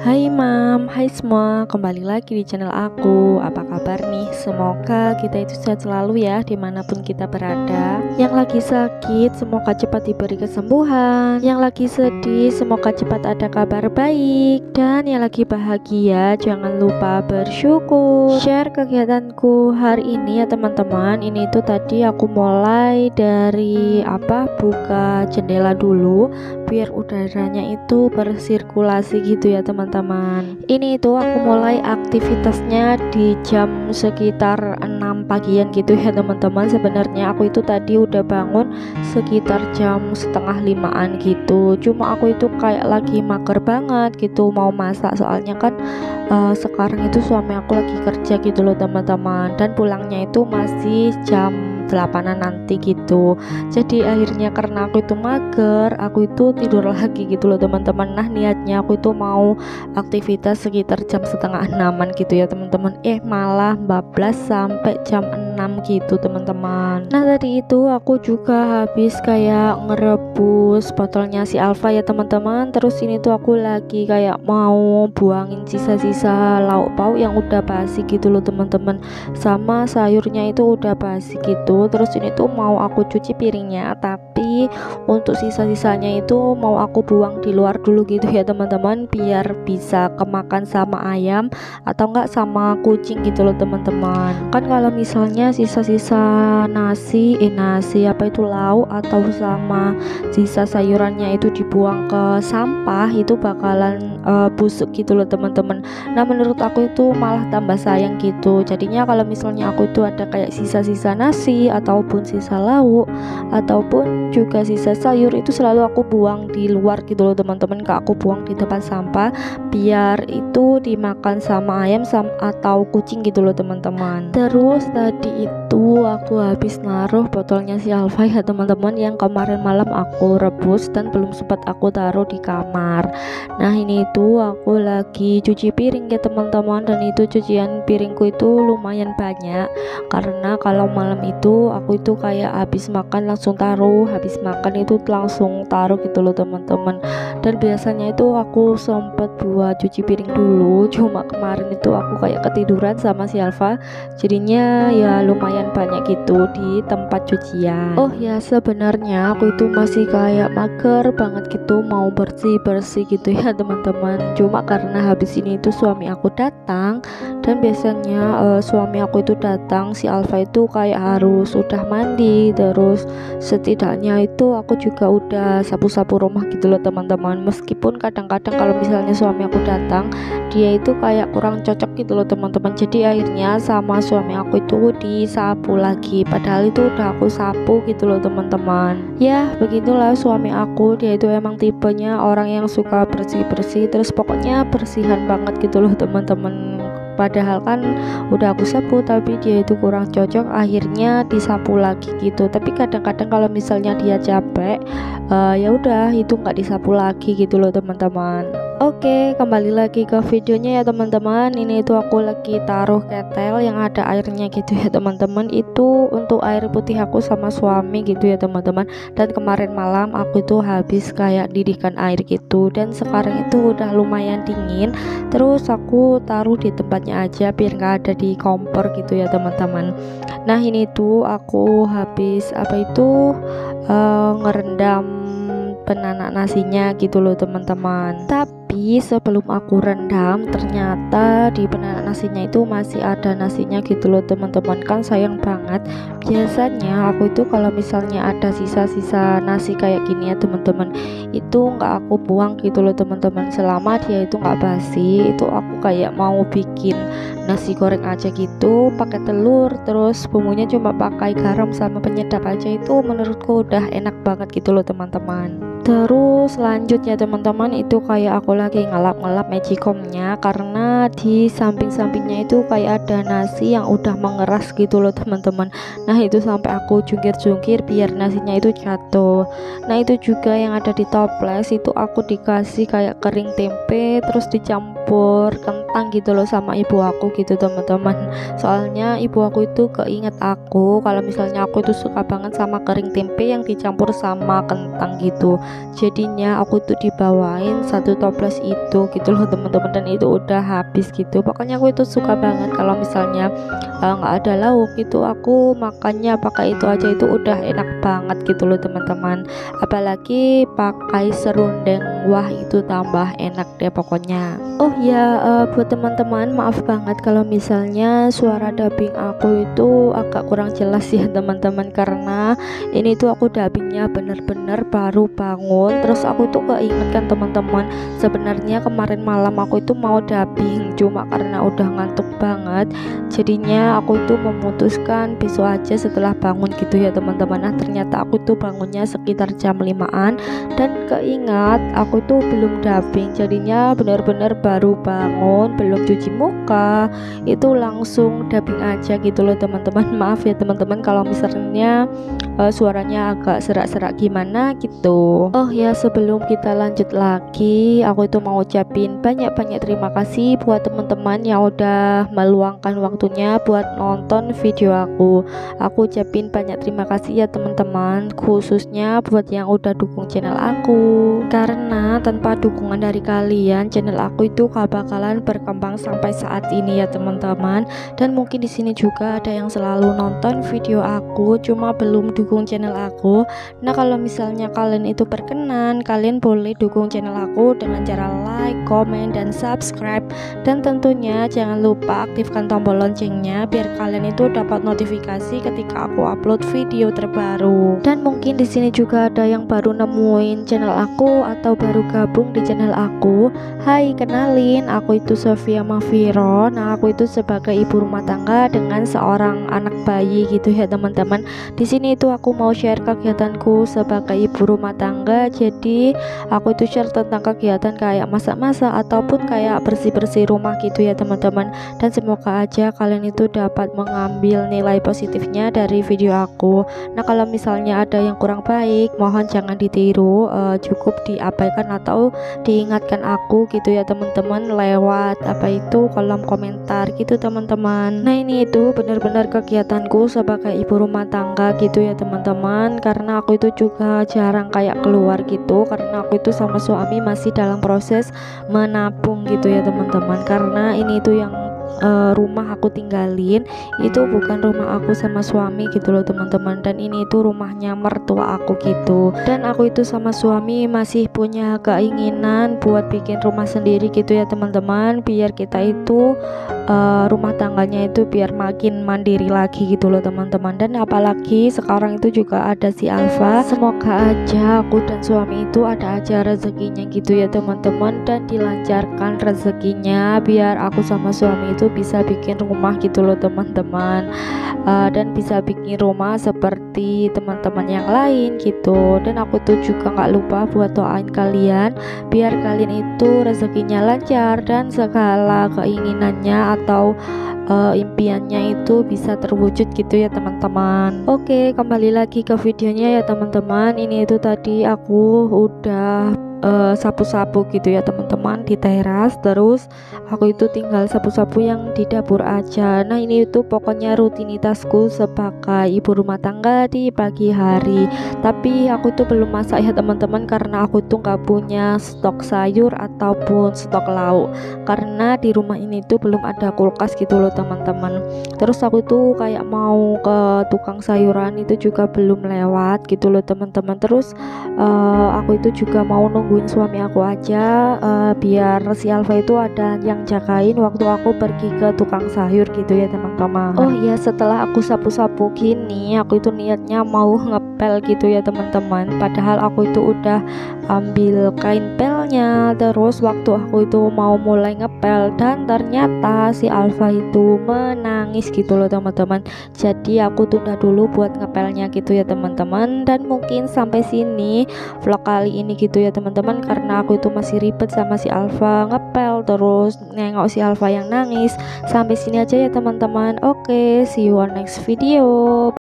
Hai Mam, hai semua, kembali lagi di channel aku. Apa kabar nih? Semoga kita itu sehat selalu ya, dimanapun kita berada. Yang lagi sakit, semoga cepat diberi kesembuhan. Yang lagi sedih, semoga cepat ada kabar baik. Dan yang lagi bahagia, jangan lupa bersyukur. Share kegiatanku hari ini ya teman-teman. Ini tuh tadi aku mulai dari buka jendela dulu biar udaranya itu bersirkulasi gitu ya teman-teman. Ini itu aku mulai aktivitasnya di jam sekitar 6 pagian gitu ya teman-teman. Sebenarnya aku itu tadi udah bangun sekitar jam setengah 5-an gitu, cuma aku itu kayak lagi mager banget gitu mau masak, soalnya kan sekarang itu suami aku lagi kerja gitu loh teman-teman, dan pulangnya itu masih jam 8-an nanti gitu. Jadi akhirnya karena aku itu mager, aku itu tidur lagi gitu loh teman-teman. Nah niatnya aku itu mau aktivitas sekitar jam setengah 6-an gitu ya teman-teman, malah bablas sampai jam 6 gitu teman-teman. Nah tadi itu aku juga habis kayak ngerebus botolnya si Alfa ya teman-teman. Terus ini tuh aku lagi kayak mau buangin sisa-sisa lauk pauk yang udah basi gitu loh teman-teman, sama sayurnya itu udah basi gitu. Terus ini tuh mau aku cuci piringnya, tapi untuk sisa-sisanya itu mau aku buang di luar dulu gitu ya teman-teman, biar bisa kemakan sama ayam atau enggak sama kucing gitu loh teman-teman. Kan kalau misalnya sisa-sisa nasi lauk atau sama sisa sayurannya itu dibuang ke sampah, itu bakalan busuk gitu loh teman-teman. Nah menurut aku itu malah tambah sayang gitu. Jadinya kalau misalnya aku itu ada kayak sisa-sisa nasi ataupun sisa lauk ataupun juga sisa sayur, itu selalu aku buang di luar gitu loh teman-teman, aku buang di tempat sampah biar itu dimakan sama ayam atau kucing gitu loh teman-teman. Terus tadi itu aku habis naruh botolnya si Alfa ya teman-teman, yang kemarin malam aku rebus dan belum sempat aku taruh di kamar. Nah ini itu aku lagi cuci piring ya teman-teman, dan itu cucian piringku itu lumayan banyak karena kalau malam itu aku itu kayak habis makan langsung taruh, habis makan itu langsung taruh gitu loh teman-teman. Dan biasanya itu aku sempet buat cuci piring dulu, cuma kemarin itu aku kayak ketiduran sama si Alfa, jadinya ya lumayan banyak gitu di tempat cucian. Oh ya sebenarnya aku itu masih kayak mager banget gitu mau bersih-bersih gitu ya teman-teman, cuma karena habis ini itu suami aku datang, dan biasanya suami aku itu datang si Alfa itu kayak harus udah mandi, terus setidaknya itu aku juga udah sapu-sapu rumah gitu loh teman-teman. Meskipun kadang-kadang kalau misalnya suami aku datang, dia itu kayak kurang cocok gitu loh teman-teman, jadi akhirnya sama suami aku itu disapu lagi, padahal itu udah aku sapu gitu loh teman-teman. Ya begitulah suami aku, dia itu emang tipenya orang yang suka bersih-bersih, terus pokoknya bersihan banget gitu loh teman-teman. Padahal kan udah aku sapu tapi dia itu kurang cocok, akhirnya disapu lagi gitu. Tapi kadang-kadang kalau misalnya dia capek, ya udah itu nggak disapu lagi gitu loh teman-teman. Oke, kembali lagi ke videonya ya teman-teman. Ini itu aku lagi taruh ketel yang ada airnya gitu ya teman-teman. Itu untuk air putih aku sama suami gitu ya teman-teman. Dan kemarin malam aku itu habis kayak didihkan air gitu, dan sekarang itu udah lumayan dingin. Terus aku taruh di tempatnya aja biar nggak ada di kompor gitu ya teman-teman. Nah ini tuh aku habis ngerendam penanak nasinya gitu loh teman-teman. Tapi sebelum aku rendam, ternyata di penanak nasinya itu masih ada nasinya gitu loh teman-teman. Kan sayang banget. Biasanya aku itu kalau misalnya ada sisa-sisa nasi kayak gini ya teman-teman, itu nggak aku buang gitu loh teman-teman. Selama dia itu nggak basi, itu aku kayak mau bikin nasi goreng aja gitu pakai telur, terus bumbunya cuma pakai garam sama penyedap aja, itu menurutku udah enak banget gitu loh teman-teman. Terus lanjutnya teman-teman, itu kayak aku lagi ngelap-ngelap magicomnya karena di samping-sampingnya itu kayak ada nasi yang udah mengeras gitu loh teman-teman. Nah itu sampai aku jungkir-jungkir biar nasinya itu jatuh. Nah itu juga yang ada di toples itu aku dikasih kayak kering tempe, terus dicampur kentang kentang gitu loh sama ibu aku gitu teman-teman. Soalnya ibu aku itu keinget aku kalau misalnya aku itu suka banget sama kering tempe yang dicampur sama kentang gitu. Jadinya aku tuh dibawain satu toples itu gitu loh teman-teman, dan itu udah habis gitu. Pokoknya aku itu suka banget kalau misalnya nggak ada lauk itu aku makannya pakai itu aja, itu udah enak banget gitu loh teman-teman. Apalagi pakai serundeng, wah itu tambah enak deh pokoknya. Oh ya, buat teman-teman maaf banget kalau misalnya suara dubbing aku itu agak kurang jelas ya teman-teman, karena ini tuh aku dubbingnya bener-bener baru bangun. Terus aku tuh keingetkan teman-teman, sebenarnya kemarin malam aku itu mau dubbing, cuma karena udah ngantuk banget jadinya aku itu memutuskan besok aja setelah bangun gitu ya teman-teman. Nah ternyata aku tuh bangunnya sekitar jam 5-an dan keingat aku tuh belum dubbing, jadinya bener-bener baru bangun belum cuci muka itu langsung dubbing aja gitu loh teman-teman. Maaf ya teman-teman kalau misalnya suaranya agak serak-serak gimana gitu. Oh ya, sebelum kita lanjut lagi aku itu mau ucapin banyak-banyak terima kasih buat teman-teman yang udah meluangkan waktunya buat nonton video aku. Aku ucapin banyak terima kasih ya teman-teman, khususnya buat yang udah dukung channel aku, karena tanpa dukungan dari kalian channel aku itu gak bakalan berkembang sampai saat ini ya teman-teman. Dan mungkin di sini juga ada yang selalu nonton video aku cuma belum dukung channel aku. Nah kalau misalnya kalian itu berkenan, kalian boleh dukung channel aku dengan cara like, komen, dan subscribe. Dan tentunya jangan lupa aktifkan tombol loncengnya biar kalian itu dapat notifikasi ketika aku upload video terbaru. Dan mungkin di sini juga ada yang baru nemuin channel aku atau baru gabung di channel aku. Hai, kenalin, aku itu Sofia Mafiro. Nah aku itu sebagai ibu rumah tangga dengan seorang anak bayi gitu ya teman-teman. Di sini itu aku mau share kegiatanku sebagai ibu rumah tangga. Jadi aku itu share tentang kegiatan kayak masak-masak ataupun kayak bersih-bersih rumah gitu ya teman-teman. Dan semoga aja kalian itu dapat mengambil nilai positifnya dari video aku. Nah kalau misalnya ada yang kurang baik mohon jangan ditiru, cukup diabaikan atau diingatkan aku gitu ya teman-teman lewat kolom komentar gitu teman-teman. Nah ini itu benar-benar kegiatanku sebagai ibu rumah tangga gitu ya teman-teman, karena aku itu juga jarang kayak keluar gitu, karena aku itu sama suami masih dalam proses menabung gitu ya teman-teman. Karena ini itu yang rumah aku tinggalin itu bukan rumah aku sama suami gitu loh teman-teman, dan ini itu rumahnya mertua aku gitu. Dan aku itu sama suami masih punya keinginan buat bikin rumah sendiri gitu ya teman-teman, biar kita itu rumah tangganya itu biar makin mandiri lagi gitu loh teman-teman. Dan apalagi sekarang itu juga ada si Alfa, semoga aja aku dan suami itu ada aja rezekinya gitu ya teman-teman, dan dilancarkan rezekinya biar aku sama suami itu bisa bikin rumah gitu loh teman-teman, dan bisa bikin rumah seperti teman-teman yang lain gitu. Dan aku tuh juga nggak lupa buat doain kalian biar kalian itu rezekinya lancar dan segala keinginannya atau impiannya itu bisa terwujud gitu ya teman-teman. Oke, kembali lagi ke videonya ya teman-teman. Ini itu tadi aku udah sapu-sapu gitu ya teman-teman di teras, terus aku itu tinggal sapu-sapu yang di dapur aja. Nah ini itu pokoknya rutinitasku sebagai ibu rumah tangga di pagi hari. Tapi aku tuh belum masak ya teman-teman, karena aku tuh nggak punya stok sayur ataupun stok lauk, karena di rumah ini tuh belum ada kulkas gitu loh teman-teman. Terus aku tuh kayak mau ke tukang sayuran itu juga belum lewat gitu loh teman-teman. Terus aku itu juga mau nungguin suami aku aja, biar si Alfa itu ada yang jagain waktu aku pergi ke tukang sayur gitu ya teman-teman. Oh iya, setelah aku sapu-sapu gini aku itu niatnya mau ngepel gitu ya teman-teman, padahal aku itu udah ambil kain pelnya. Terus waktu aku itu mau mulai ngepel dan ternyata si Alfa itu menangis gitu loh teman-teman. Jadi aku tunda dulu buat ngepelnya gitu ya teman-teman. Dan mungkin sampai sini vlog kali ini gitu ya teman-teman, karena aku itu masih ribet sama si Alfa ngepel terus nengok si Alfa yang nangis. Sampai sini aja ya teman-teman. Oke, see you on next video.